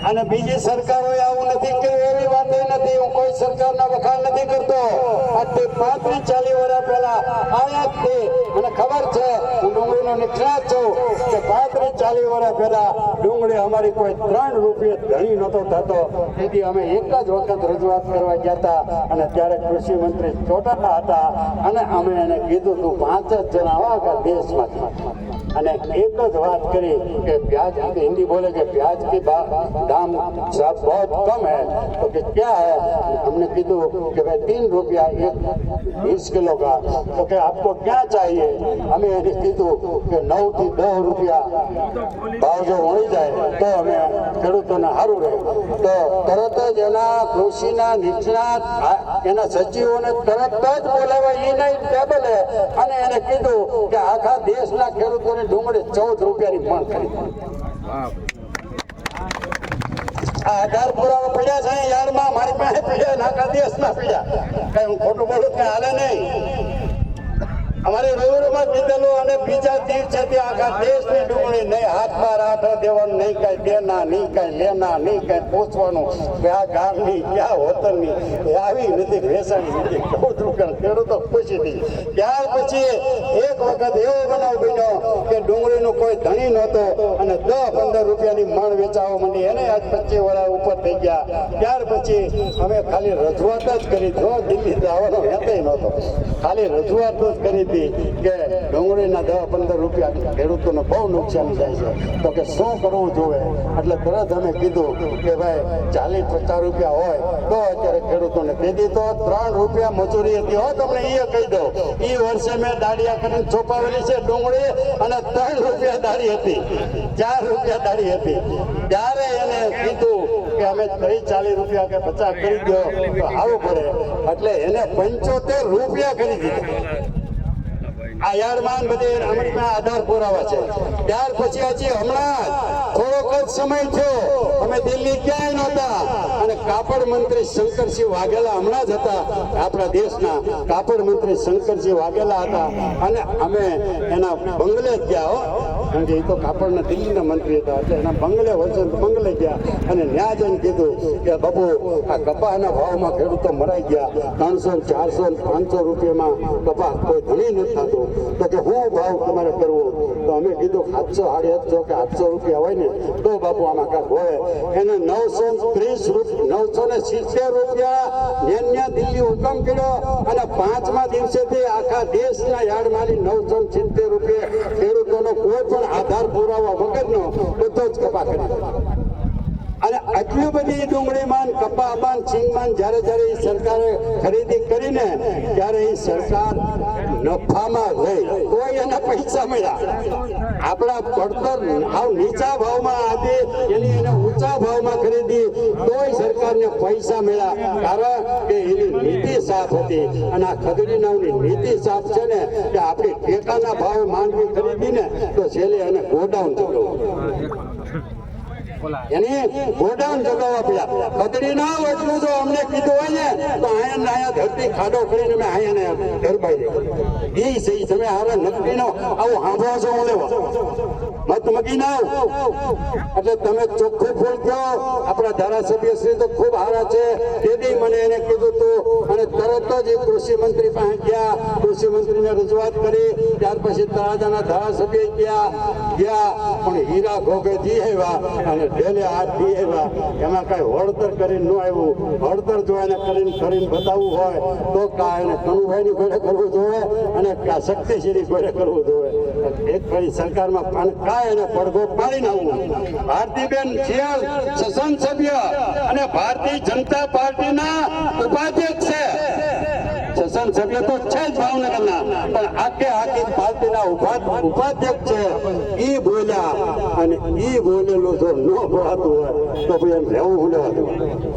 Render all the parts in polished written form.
અને બીજી સરકારોએ આવું નથી કર્યું એવી વાત નથી. હું કોઈ સરકારના વખાણ નથી કરતો. આજથી 35-40 વર્ષ પહેલા આયા જ તે મને ખબર છે. હું ડુંગળીનો નિષ્ણાત છું કે 35-40 વર્ષ પહેલા ડુંગળી અમારી કોઈ 3 રૂપિયા ધણી નહોતો થતો. તેથી અમે એક જ વખત રજૂઆત કરવા ગયા હતા અને ત્યારે કૃષિ મંત્રી ચોટાલા હતા અને અમે એને કીધું તું 5 જ જણા આવા દેશમાંથી અને એક જ વાત કરી કે प्याज हिंदी बोले कि प्याज की दाम सब बहुत कम है तो कि क्या है. हमने कीधु कि भाई 3 रुपया 20 किलो का तो कि आपको क्या चाहिए. हमें એને કીધું કે 9 થી 10 રૂપિયા ભાવ જો મળી જાય તો અમે ખેડૂતોને સારું રહે. તો તરત જ એના કૃષિના નિષ્ણાત એના સચિવોને તરત જ બોલાવ્યા એના ટેબલે અને એને કીધું કે આખા દેશના ખેડૂતોને ડુંગળી 14 રૂપિયાની મણ ખરીદી. આધાર પુરાવા પડ્યા છે યારમાં મારી પાસે પડ્યા આખા દેશના પડ્યા. કઈ હું ખોટું બોલું કઈ હાલે નહીં. અમારે રોડમાં કીધેલું અને બીજા દિવસેથી આખા દેશની ડુંગળી નહીં હાથમાં રાઠ દેવાનું નહીં કઈ દેના નહીં કઈ લેના નહીં કઈ પૂછવાનું કે આ ગામની ક્યાં હોતરની એ આવી નથી ભેસાણી નથી ખેડૂતો ખુશી થઈ. ત્યાર પછી એક વખત એવો બનાવ બન્યો કે ડુંગળીનું કોઈ ધણી નહોતો અને 10-15 રૂપિયાની મણ વેચાવા માંડી. એને આજ 25 વર્ષ ઉપર થઈ ગયા. ત્યાર પછી અમે ખાલી રજૂઆત જ કરી. જો દિલ્હી જવાનો હેતે નહોતો, ખાલી રજૂઆત જ કરી કે ડુંગળીના 10-15 રૂપિયા ખેડૂતોને બહુ નુકસાન થાય છે તો કે શું કરવું જોઈએ. એટલે તરત અમે કીધું કે ભાઈ 40-50 રૂપિયા હોય તો અત્યારે ખેડૂતોને દીધી તો 3 રૂપિયા મજૂરી હતી. હો તમને એ કહી દો એ વર્ષે મેં દાળિયા કરીને ચોપાવેલી છે ડુંગળી અને 3 રૂપિયા દાળી હતી, 4 રૂપિયા દાળી હતી. ત્યારે એને કીધું કે અમે 40 રૂપિયા કે 50 કરી દો તો સારું પડે. એટલે એને 75 રૂપિયા કરી દીધા. આ યારમાં બધે અમારી પાસે આધાર પુરાવા છે. ત્યાર પછી હજી હમણાં થોડોક જ સમય થયો અમે દિલ્હી ક્યાંય નહોતા અને કાપડ મંત્રી શંકરસિંહ વાઘેલા હમણાં જ હતા. આપણા દેશના કાપડ મંત્રી શંકરસિંહ વાઘેલા હતા અને અમે એના બંગલે જ ગયા. હો કારણ કે એ તો કાપડના દિલ્હીના મંત્રી હતા એટલે એના બંગલે વસંત બંગલે ગયા અને ન્યા જઈને કીધું કે બાબુ આ કપાસના ભાવમાં ખેડૂતો મરાઈ ગયા. 300, 400, 500 રૂપિયામાં કપાસ કોઈ ધણી નથી થતું. તો કે હું ભાવ તમારે કરવો. તો અમે કીધું 700, 750 કે 800 રૂપિયા હોય ને તો બાપુ આમાં કાંક હોય. એને 970 રૂપિયા દિલ્હી હુકમ કર્યો અને 5મા દિવસેથી આખા દેશના યાર્ડમાંથી 970 રૂપિયા ખેડૂતોનો કોઈ પણ આધાર પુરાવા વગરનો બધો જ કપા કરી. અને આટલી બધી ડુંગળીમાન કપામાન સિંગમાન જ્યારે એ સરકારે ખરીદી કરીને ત્યારે એ સરકાર નફામાં ગઈ કોઈ એના પૈસા મળ્યા. આપણા પડતર હાવ નીચા ભાવમાં આપી એની એને ઊંચા ભાવમાં ખરીદી તોય સરકારને પૈસા મળ્યા. કારણ કે એની નીતિ સાફ હતી અને આ ખદડી નામની નીતિ સાફ છે ને કે આપણી ટેકાના ભાવે માંડવી ખરીદીને તો છેલ્લે એને ગોડાઉન ચૂકવવું. એની ગોડાઉન જગાવવા પડ્યા. ખદડી ના એટલું જો અમને કીધું હોય ને તો અહીંયા ધરતી ખાડો કરીને મેં અહીંયા ગરબાઈ દે. એ છે તમે હવે નકરીનો આવું સાંભળો છો હું લેવા મત મગી ના એટલે તમે ચોખ્ખું ફૂલ કહો. આપણા ધારાસભ્ય શ્રી તો ખૂબ સારા છે. તેથી મને એને કીધું તું અને તરત જ એ કૃષિ મંત્રી પાસે ગયા. કૃષિ મંત્રીને રજૂઆત કરી. ત્યાર પછી તળાજાના ધારાસભ્ય ગયા પણ હીરા ઘોઘે જી આવ્યા અને ઢેલે હાથ દી આવ્યા. એમાં કઈ વળતર કરીને ન આવ્યું. વળતર જો એને કરીને બતાવવું હોય તો કા એને કનુભાઈની ઘોડે કરવું જોઈએ અને કા શક્તિસિંહની ઘોડે કરવું જોઈએ. એક ફરી સરકારમાં કાંઈ એને પડઘો પાડી નાખવું. ભારતીબેન શિયાળ સંસદસભ્ય અને ભારતીય જનતા પાર્ટીના ઉપાધ્યક્ષ છે. સંસદસભ્ય તો છે જ ભાવનગરના પણ આખી પાર્ટીના ઉપાધ્યક્ષ છે. એ બોલ્યા અને એ બોલેલું જો ન બોલાતું હોય તો ભાઈ એમ રહેવું લેવાતું.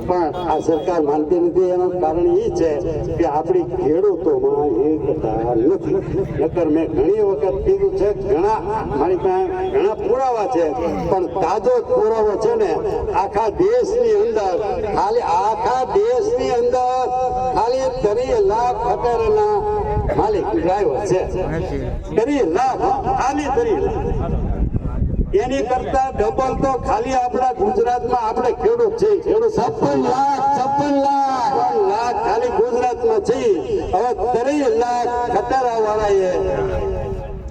પણ આ સરકાર માનતી નથી. એનું કારણ એ છે કે આપણી ખેડૂતોમાં એકતા નથી. નકર મેં ઘણી વખત કીધું છે, મારી પાસે ઘણા પુરાવા છે પણ તાજો પુરાવો છે ને આખા દેશની અંદર ખાલી 30 લાખ ખટારાના માલિક ડ્રાઈવર છે. 30 લાખ ખાલી 30 લાખ એની કરતા ડબલ તો ખાલી આપણા ગુજરાતમાં આપણે ખેડૂત છે. ખેડૂત 56 લાખ ખાલી ગુજરાતમાં છે. હવે 30 લાખ ખટારા વાળાએ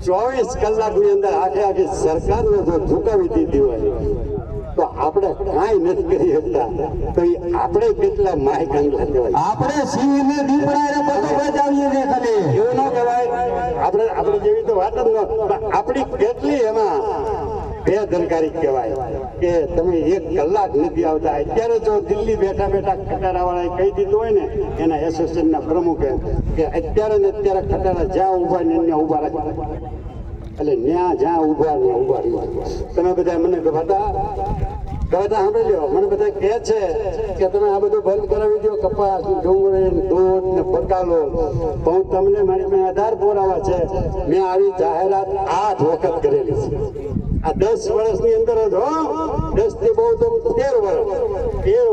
24 કલાકની અંદર આખી સરકારને જો ઝુકાવી દીધી હોય તો આપણે કાંઈ નથી કરી શકતા. તો આપણે કેટલા માહિકાંગલા કહેવાય. આપણે સિંહને દીપડાને બધું બચાવીએ છીએ. ખાલી એવું ન કહેવાય. આપણે જેવી તો વાત જ ન. આપણી કેટલી એમાં બેદરકારી કહેવાય કે તમે 1 કલાક નથી આવતા. અત્યારે જો દિલ્હી બેઠા ખટારા વાળાએ કહી દીધું હોય ને એના એસોસિએશનના પ્રમુખે કે અત્યારે ને અત્યારે ખટારા જ્યાં ઉભા ને ત્યાં ઉભા રાખે. એટલે જ્યાં ઉભા ને ઉભા રહ્યા. તમે બધા મને કહેતા સાંભળી લો. મને બધા કહે છે કે તમે આ બધું બંધ કરાવી દો, કપાસ, ડુંગળી, દૂધ ને બકાલો. હું તમને મારી પાસે આધાર પુરાવા છે. મેં આવી જાહેરાત 8 વખત કરેલી છે. આ 10 વર્ષની અંદર જ 10 થી બહુ તો 13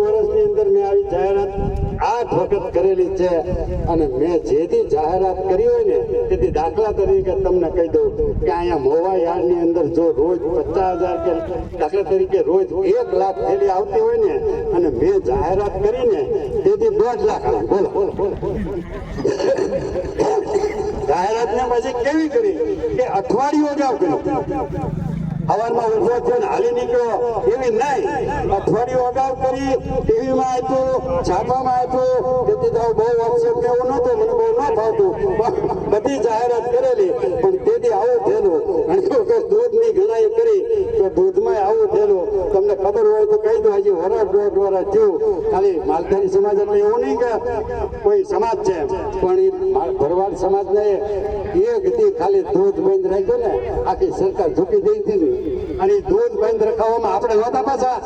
વર્ષની અંદર મેં આવી જાહેરાત 8 વખત કરેલી છે. અને મેં જેથી જાહેરાત કરી હોય ને તેથી દાખલા તરીકે તમને કહી દઉં કે અહીંયા મોવા યાર્ડની અંદર જો રોજ 50,000 કે દાખલા તરીકે રોજ 1 લાખ થેલી આવતી હોય ને અને મેં જાહેરાત કરીને તેથી 1.5 લાખ આવે. બોલો જાહેરાત ને પછી કેવી કરી કે અઠવાડિયું અગાઉ કર્યું. સવારમાં ઉભો થયો ને હાલી નીકળ્યો એવી નહીં. અઠવાડિયું અગાઉ કરી, ટીવીમાં આપ્યું, છાપામાં આપ્યું. તેથી તો બહુ વોટ્સએપ કે એવું નહોતું, મને બહુ ન ફાવતું. બધી જાહેરાત કરેલી પણ તેથી આવું થયેલું. ઘણી વખત દૂધની ઘણાઈ કરી તો દૂધમાં આવું થયેલું. તમને ખબર હોય તો કહી દો. હજી વરસ 1.5 વર્ષ થયું. ખાલી માલધારી સમાજ એટલે એવું નહીં કે કોઈ સમાજ છે, પણ એ ભરવાડ સમાજને એક દી ખાલી દૂધ બંધ રાખ્યો ને આખી સરકાર ઝૂકી દઈ દીધી. અને દૂધ બંધ રખાવવામાં આપણે નહોતા. પાછા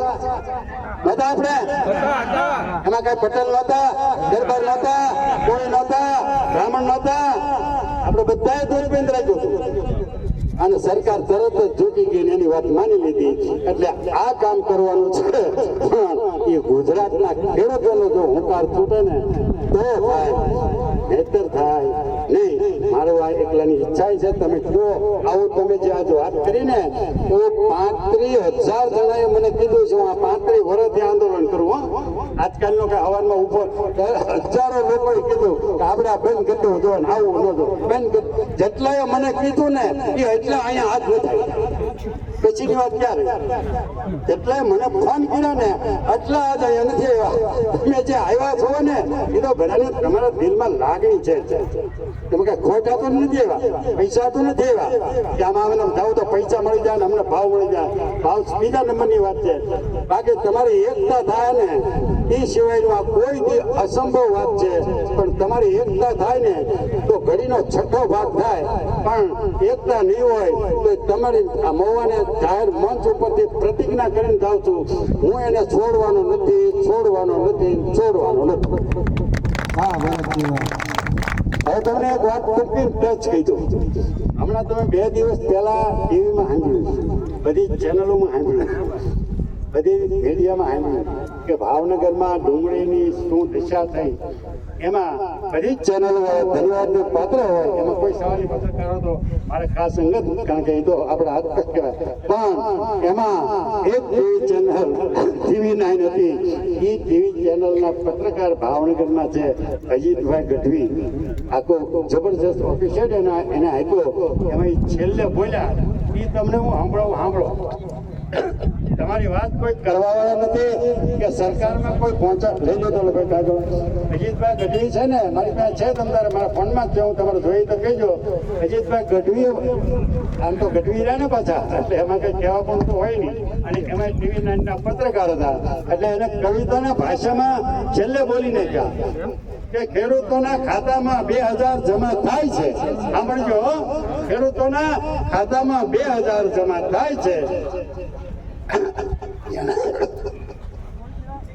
નહોતા. આપણે એમાં કઈ પટેલ નહોતા, દરબાર નહોતા, કોઈ નહોતા, બ્રાહ્મણ નહોતા. આપણે બધાએ દૂધ બંધ રાખ્યું હતું. અને સરકાર તરત જ ઝૂકી ગઈ એની વાત માની લીધી. એટલે આ કામ કરવાનું છે. પણ એ ગુજરાતના ખેડૂતોનો જો હુંકાર છૂટે ને તો થાય, નહીતર થાય નહીં. મારો આ એકલાની ઈચ્છા છે. તમે કહો આવું તમે જે આજે વાત કરીને તો 35,000 જણાએ મને કીધું છે હું આ 35 વર્ષથી આંદોલન કરું. આજકાલનો કે હવારમાં ઉપર હજારો લોકોએ કીધું કે આપણે આ બંધ કરવું જોઈએ, આવું ન જો બંધ. જેટલાએ મને કીધું ને એ એટલા અહીંયા હાથ ન થાય. પછીની વાત ક્યારે જેટલાએ મને ફોન કર્યો ને એટલા આજ અહીંયા નથી આવ્યા. તમે જે આવ્યા છો ને એ તો બધાની તમારા દિલમાં લાગણી છે. તમે કઈ ખોટા તો નથી આવ્યા, પૈસા તો નથી આવ્યા કે આમાં અમે જાવ તો પૈસા મળી જાય ને અમને ભાવ મળી જાય. ભાવ બીજા નંબરની વાત છે. બાકી તમારી એકતા થાય ને એ સિવાયનું આ કોઈ અસંભવ વાત છે. પણ તમારી એકતા થાય ને તો ઘડીનો 6ઠ્ઠો ભાગ થાય. પણ એકતા નહીં હોય તો તમારી આ મહુવાને જાહેર મંચ ઉપરથી પ્રતિજ્ઞા કરીને જાઉં છું હું એને છોડવાનો નથી. હા, હવે તમને એક વાત ટૂંકી ટચ કહી દઉં. હમણાં તમે 2 દિવસ પહેલા ટીવીમાં સાંભળ્યું, બધી ચેનલોમાં સાંભળ્યું, બધી મીડિયામાં સાંભળ્યું કે ભાવનગરમાં ડુંગળીની શું દિશા થઈ. એમાં બધી જ ચેનલો ધન્યવાદનું પાત્ર હોય. એમાં કોઈ સવાલી પત્રકારો તો મારે ખાસ અંગત, કારણ કે એ તો આપણા હાથ તક કહેવાય. પણ એમાં એક ટીવી ચેનલ TV9 હતી. એ ટીવી ચેનલના પત્રકાર ભાવનગરમાં છે અજીતભાઈ ગઢવી. આખો જબરજસ્ત ઓફિસર એને આપ્યો. એમાં છેલ્લે બોલ્યા એ તમને હું સાંભળો. તમારી વાત કોઈ કરવા વાળા નથી કે સરકારમાં કોઈ પહોંચા લઈ જતો કોઈ કાગળ. અજીતભાઈ ગઢવી છે ને મારી પાસે છે, તમારે મારા ફોનમાં જ છે, હું તમારે જોઈ તો કહેજો. અજીતભાઈ ગઢવી આમ તો ગઢવી રહ્યા ને પાછા, એટલે એમાં કઈ કહેવા પણ તો હોય નહીં. અને એમાં TV9 ના પત્રકાર હતા. એટલે એને કવિતાના ભાષામાં છેલ્લે બોલીને ગયા કે ખેડૂતોના ખાતામાં 2,000 જમા થાય છે. સાંભળજો, ખેડૂતોના ખાતામાં 2,000 જમા થાય છે.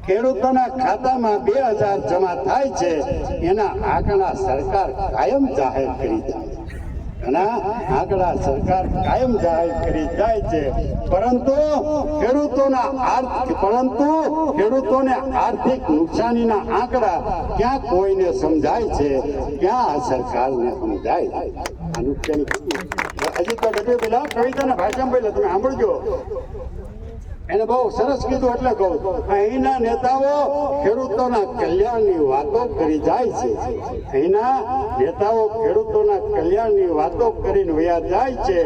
ખેડૂતોના ખાતામાં 2,000 જમા થાય છે. એના આંકડા સરકાર કાયમ જાહેર કરી જાય. અને આંકડા સરકાર કાયમ જાહેર કરી જાય છે, પરંતુ ખેડૂતોને આર્થિક નુકસાનીના આંકડા ક્યાં કોઈને સમજાય છે, ક્યાં આ સરકારને સમજાય. આ નુકસાની હજી તો ડબે પેલા કવિતાના ભાષામાં પહેલા તમે સાંભળજો, એને બહુ સરસ કીધું એટલે કહું. અહીંના નેતાઓ ખેડૂતોના કલ્યાણની વાતો કરી જાય છે, અહીંના નેતાઓ ખેડૂતોના કલ્યાણની વાતો કરીને વયા જાય છે,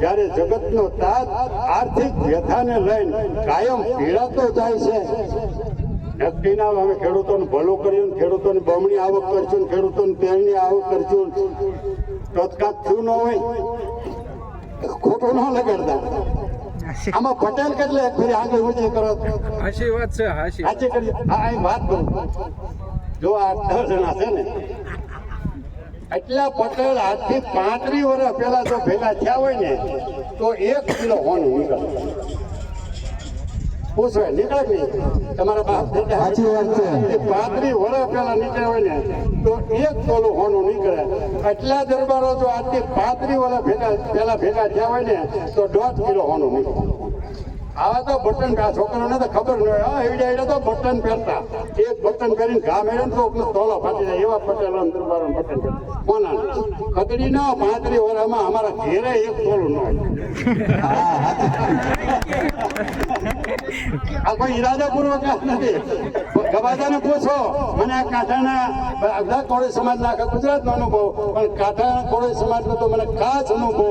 જ્યારે જગતનો તાત આર્થિક વ્યથાને લઈને કાયમ પીડાતો જાય છે. નક્કીના અમે ખેડૂતોનું ભલું કર્યું, ખેડૂતોની બમણી આવક કરશું, ખેડૂતોની તેલની આવક કરશું, તત્કાત થયું ન હોય, ખોટું ન લગાડતા. આમાં પટેલ કેટલે એક ફરી આગળ ઊંચી કરો, હાચી વાત છે, હાચી કરી. હા, વાત કરું, જો આ 10 જણા છે ને, એટલા પટેલ આજથી 35 વર્ષ પહેલા જો ભેગા થયા હોય ને તો 1 કિલો હોનું નીકળે. પૂછો નીકળે નહીં તમારા બાપ? સાચી વાત છે. 35 વર્ષ પહેલા નીકળ્યા હોય ને તો 1 તોલું હોનું નીકળે. એટલા દરબારો જો આજથી 35 વર્ષ પહેલા ભેગા થયા હોય ને તો 1.5 કિલો હોનું નીકળે. આવા તો બટન, આ છોકરાઓને તો ખબર ન હોય, એવડા તો બટન પહેરતા, એક બટન પહેરીને ઘા મેળે તો તોલો ફાટી જાય, એવા પટેલો દરબારો બટન પહેરતા. કોના ખતડી ના 35 વર્ષમાં અમારા ઘેરે 1 તોલું ન હોય. આ કોઈ ઈરાદાપૂર્વક નથી. ગવાદાને પૂછો, મને આ કાંઠાના બધા કોળી સમાજના આખા ગુજરાતનો અનુભવ, પણ કાંઠાના કોળી સમાજનો તો મને ખાસ અનુભવ.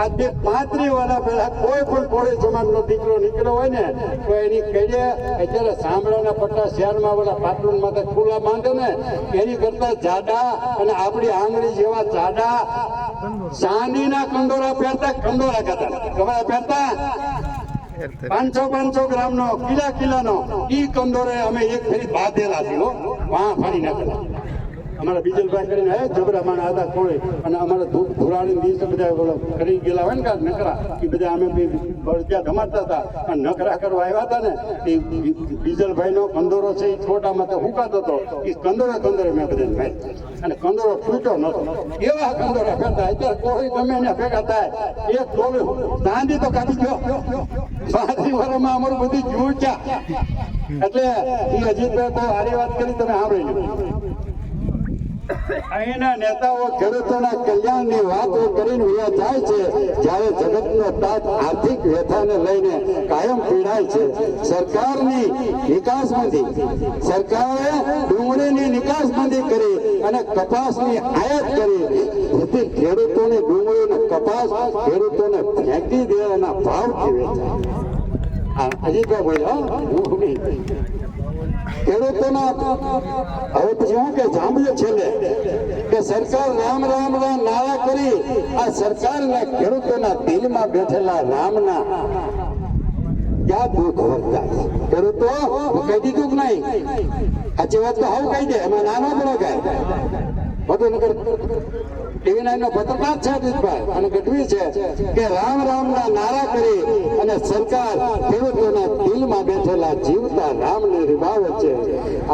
આજે 35 વર્ષ પહેલા કોઈ પણ કોળી સમાજનો દીકરો નીકળ્યો હોય ને તો એની કહીએ અત્યારે સાંભળાના પટ્ટા શહેરમાં બધા પાટલુન માથે ખુલ્લા બાંધે ને એની કરતા જાડા અને આપણી આંગળી જેવા જાડા ચાંદીના કંદોરા પહેરતા, કંદોરા કરતા કપડા પહેરતા 500 ગ્રામનો કિલ્લાનો ઈ કંદોરે અમે એક ફેરી બાંધેલા છે. વાં ફાડી નાખેલા. અમારા બીજલભાઈ કરીને જબરામાં હતા કોળી, અને અમારા ધુરાણી દિવસે બધા કરી ગયેલા હોય ને કાંક નકરા, એ બધા અમે ત્યાં ધમાડતા હતા. અને નકરા કરવા આવ્યા હતા ને એ બીજલભાઈ નો કંદોરો છે એ છોટામાં તો હુકાતો હતો, એ કંદોરે મેં બધાને ભાઈ, અને કંદોરો તૂટ્યો નતો. એવા કંદોરા ફેરતા. અત્યારે કોઈ ગમે એને ભેગા થાય, એક ટોલું ચાંદી તો કાઢી ગયો. 35 વર્ષમાં અમારું બધી જૂળ છે. એટલે એ અજીતભાઈ તો સારી વાત કરી, તમે સાંભળી. અહીંના નેતાઓ ખેડૂતોના કલ્યાણની વાતો કરીને વયા જાય છે, જ્યારે જગતનો તાત આર્થિક વ્યથાને લઈને કાયમ પીડાય છે. સરકારની નિકાસબંધી, સરકારે ડુંગળીની નિકાસબંધી કરી અને કપાસની આયાત કરી, જેથી ખેડૂતોની ડુંગળી અને કપાસ ખેડૂતોને ફેંકી દેવાના ભાવથી વેચાય. હજી તો બોલ્યો ખેડૂતોના. હવે પછી શું કે સાંભળ્યું છેલ્લે કે સરકાર રામ રામ રામ નારા કરી, આ સરકારના ખેડૂતોના દિલમાં બેઠેલા રામના ક્યાં દુઃખ વર્તા. ખેડૂતો કહી દીધું કે નહીં? સાચી વાત તો હું કહી દે, એમાં નાનો પડો કાંઈ બધું નગર ટીવી 9 નો પત્રકાર છે અજીતભાઈ અને ગઢવી છે કે રામ રામના નારા કરી અને સરકાર ખેડૂતોના દિલમાં બેઠેલા જીવતા રામને રીબાવે છે.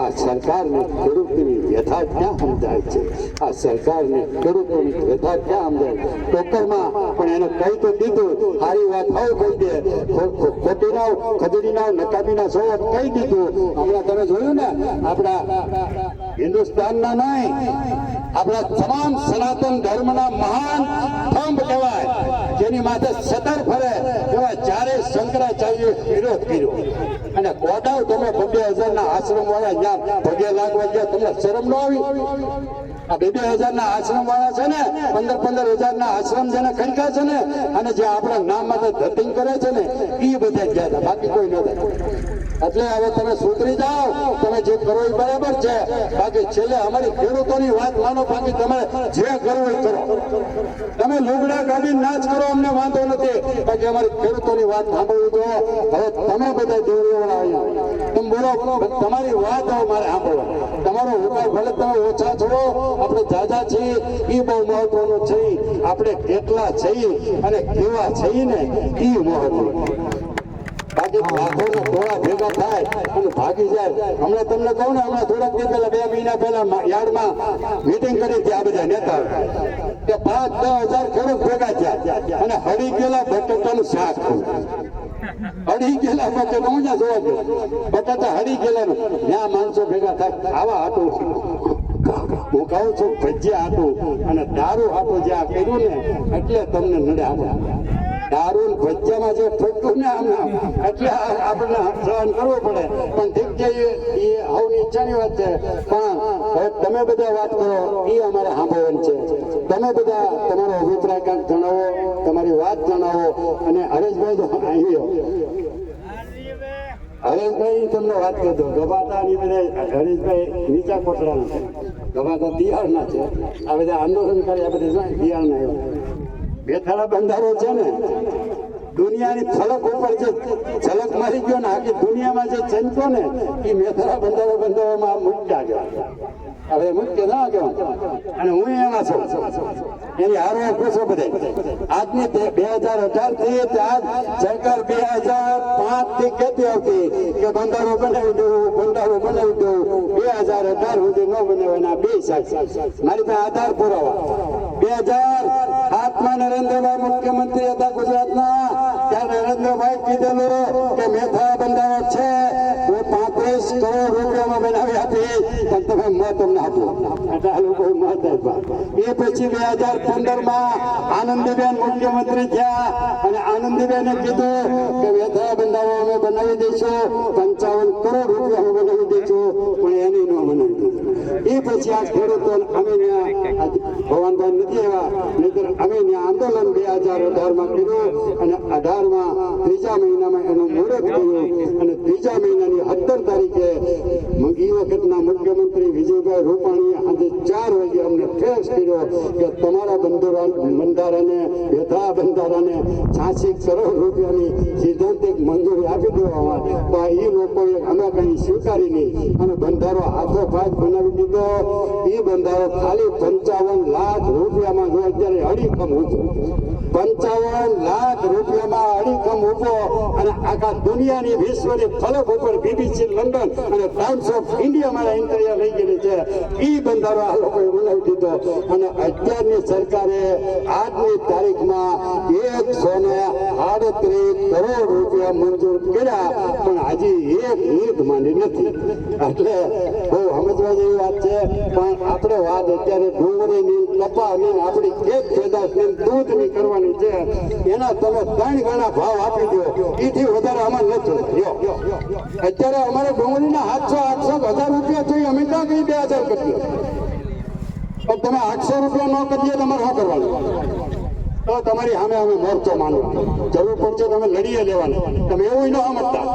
આ સરકારને ખેડૂતની વ્યથા ક્યાં સમજાય છે? આ સરકારને ખેડૂતોની વ્યથા ક્યાં સમજાય? ટોકરમાં પણ એને કહી તો દીધું, સારી વાત હવે કહી દે, ખોટી ના ખજડી ના નકામી ના સૌ કહી દીધું. હમણાં તમે જોયું ને, આપણા હિન્દુસ્તાનના નહીં, આપણા તમામ સનાતન ધર્મના મહાન સ્તંભ કહેવાય, જેની માથે સતર ફરે એવા ચારેય શંકરાચાર્ય વિરોધ કર્યો. અને કોટાવ તમે 2000 ના આશ્રમ વાળા જ્યાં પગે લાગવા ગયા, તમને શરમ ન આવી? આ 2000 ના આશ્રમ વાળા છે ને, 15,000 ના આશ્રમ જેને ખંખા છે ને, અને જે આપણા નામ માટે ધતિંગ કરે છે ને, એ બધા ગયા હતા, બાકી કોઈ ન થાય. એટલે હવે તમે સુધરી જાઓ, તમે જે કરો એ બરાબર છે, બાકી છેલ્લે અમારી ખેડૂતોની વાત માનો, બાકી તમે જે કરવું એ કરો. તમે લુગડા કાઢીને નાચ કરો, અમને વાંધો નથી, બાકી અમારી ખેડૂતોની વાત સાંભળવી દો. હવે તમે બધા દેવરીઓના તમે બોલો, તમારી વાત હવે મારે સાંભળો. તમારો હુકમ ભલે તમે ઓછા છો, આપણે જાજા છીએ એ બહુ મહત્વનું છે. આપણે કેટલા છીએ અને કેવા છીએ ને એ મહત્વનું. બાકી લાખોના ટોળા ભેગા થાય અને ભાગી જાય. હમણાં તમને કહું ને, હમણાં થોડાક દિવસ પહેલા 2 મહિના પહેલા યાર્ડમાં મીટિંગ કરી હતી આ બધા નેતા કે 5-10 હજાર ખેડૂત ભેગા થયા અને હળી ગયેલા બટાટાનું શાક હળી ગયેલા બટાટા હું જ્યાં જોવા ગયો બટાટા હળી ગયેલા ત્યાં માણસો ભેગા થાય આવા હાટું હું કહું છું ભજીયા હાટું અને દારૂ હાટું જ્યાં કર્યું ને એટલે તમને નડે આપણે દારૂ ભજીયામાં જે ઠોકતું ને આમ એટલે આપણને સહન કરવું પડે. પણ ઠીક છે, એ હવની ઈચ્છાની વાત છે. પણ હવે તમે બધા વાત કરો એ અમારે સાંભળવાનું છે. તમે બધા તમારો અભિપ્રાય કાંઈક જણાવો, તમારી વાત જણાવો. અને હરેશભાઈ તો આવ્યો, હરેશભાઈ તમને વાત કરી દો. ગભાતા ની બધા હરેશભાઈ નીચા કોટડાના છે, ગભાતા દિયાળના છે. આ બધા આંદોલન કરે આ બધા દિયાળના એવા બેથાળા બંધારો છે ને, દુનિયાની ફલક ઉપર જે ઝલક મારી ગયો ને આખી દુનિયામાં જે ચંચો ને એ મેથાળા બંધારોમાં મૂક્યા ગયા. હવે મુખ્ય ના ગયો અને હું એમાં છું એની હારો પૂછો બધે. આજની 2018 થી સરકાર 2005 થી કહેતી આવતી કે બંધારો બનાવી દેવું, બંધારો બનાવી દેવું. 2018 સુધી ન બનાવવાના બે સાક્ષી મારી પાસે આધાર પુરાવા. 2007માં નરેન્દ્રભાઈ મુખ્યમંત્રી હતા ગુજરાતના, ત્યારે નરેન્દ્રભાઈ કીધેલું કે મેથાળા બંધારો છે હું 35 કરોડ રૂપિયામાં બનાવી આપી પણ તમે મત અમને આપો. એટલે આ લોકો મત આપ્યા. એ પછી 2015માં આનંદીબેન મુખ્યમંત્રી થયા અને આનંદીબેને કીધું કે મેથાળા બંધારો અમે બનાવી દઈશું, 55 કરોડ રૂપિયા બનાવી દઈશું, પણ એની ન બનાવી. એ પછી આ ખેડૂતો અમે ભગવાનભાઈ નથી એવા, નહીતર અમે આંદોલન 2018માં કર્યું અને 18માં 3જા મહિનામાં એનું મુહૂર્ત થયું અને 3જા મહિનાની 17 તારીખે એ વખતના મુખ્યમંત્રી વિજયભાઈ રૂપાણીએ આજે 4 વાગે અમને ફેસ કર્યો કે તમારા બંધારાને મેથાળા બંધારાને 86 કરોડ રૂપિયાની સિદ્ધાંતિક મંજૂરી આપી દેવામાં. તો એ લોકોએ અમે કંઈ સ્વીકારી નહીં અને બંધારો હાથો ભાગ બનાવી દીધો. એ બંધારો ખાલી 55 લાખ રૂપિયામાં જો અત્યારે અડીખમ ઊભો, 55 લાખ રૂપિયામાં અડીખમ ઊભો અને આખા દુનિયાની વિશ્વની ફલક ઉપર BBC લંડન અને ટાઈમ્સ ઓફ ઇન્ડિયા મારા ઇન્ટરવ્યુ લઈ ગયેલી છે. એ બંધારો આ લોકોએ બનાવી દીધો અને અત્યારની સરકારે આજની તારીખમાં 138 કરોડ રૂપિયા મંજૂર કર્યા પણ હજી એક ઈંટ માંડી નથી. એટલે બહુ સમજવા જેવી વાત છે. પણ આપણે વાત અત્યારે ડુંગળીની, કપાની, આપણી ખેત પેદાશની, દૂધની કરવાની છે. એના તમે 3 ગણા ભાવ આપી દો, એથી વધારે અમારે નથી. અત્યારે અમારે ડુંગળીના 700-800 રૂપિયા જોઈએ. અમે ક્યાં કઈ 2000 કરીએ? પણ તમે 800 રૂપિયા ન કરીએ તમારે શું કરવાનું? તો તમારી સામે અમે મોરચો માનો, જરૂર પડશે તમે લડીએ લેવાનું. તમે એવું ન સમજતા,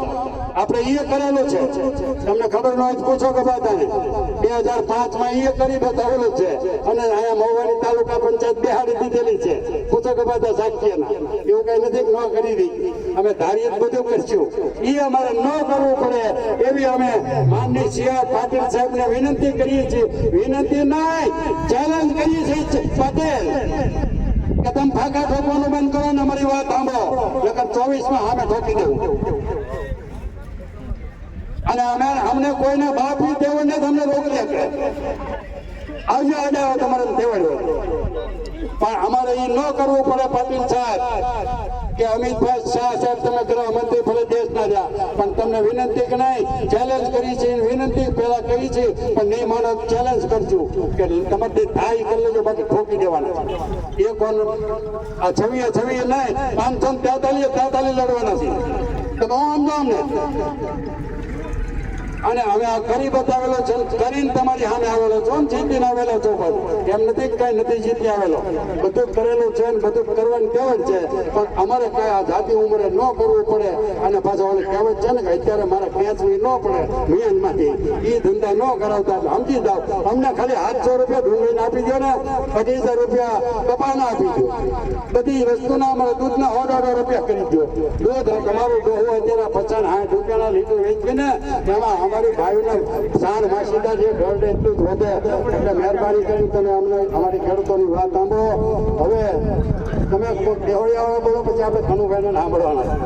આપણે એ કરેલું છે. તમને ખબર ન હોય પૂછો કે બાતાને 2005માં એ કરી બતાવેલું છે અને અહીંયા મહુવાની તાલુકા પંચાયત બેહાડી દીધેલી છે. પૂછો કે બાતા સાક્ષીના એવું કઈ નથી ન કરી દઈ. અમે ધારીએ બધું કરશું. એ અમારે ન કરવું પડે એવી અમે માનની CR પાટીલ સાહેબને વિનંતી કરીએ છીએ. વિનંતી નહીં, ચેલેન્જ કરીએ છીએ પટેલ કે તમે ફાંકા ઠોકવાનું બંધ કરો ને અમારી વાત સાંભળો, નકર 24માં સામે ઠોકી દેવું. અને અમને કોઈને બાપની તેવડ ને તમને રોકી શકે આવજો અડાવો તમારે તેવડ હોય પણ અમારે એ ન કરવું પડે. પાટીલ સાહેબ કે અમિતભાઈ શાહ સાહેબ તમે ગૃહમંત્રી ભલે દેશના રહ્યા પણ તમને વિનંતી કે નહીં ચેલેન્જ કરી છે. વિનંતી પહેલા કરી છે પણ નહીં માનો ચેલેન્જ કરશું કે તમારે થાય કરી લેજો, બાકી ઠોકી દેવાના. એ કોણ આ 26 નહીં 543 લડવાના છે તો આમ અમને. અને હવે આ કરી બતાવેલો છે, કરીને તમારી સામે આવેલો છો ને જીતીને આવેલો છો. એમ નથી કઈ નથી જીતી આવેલો, બધું કરેલું છે ને બધું કરવાની કહેવત છે. પણ અમારે કઈ આ જાતિ ઉંમરે ન કરવું પડે. અને પાછા ઓલી કહેવત છે ને કે અત્યારે મારે ખેંચવી ન પડે મિયાનમાંથી, એ ધંધા ન કરાવતા સમજી જાઓ. અમને ખાલી 700 રૂપિયા ડુંગળીને આપી દો ને, 25,000 રૂપિયા કપાના આપી દો, બધી વસ્તુના અમારે દૂધના 100 રૂપિયા કરી દો. દૂધ તમારું ડોહું અત્યારે 50-60 રૂપિયાના લીટર વેચી ને એમાં અમારી ભાઈઓને સાણ માસીદા જે ઘર એટલું જ વધે. એટલે મહેરબાની કરી તમે અમને અમારી ખેડૂતોની વાત સાંભળો. હવે તમે દેવળિયાવાળા બોલો, પછી આપણે કનુભાઈને સાંભળવાના.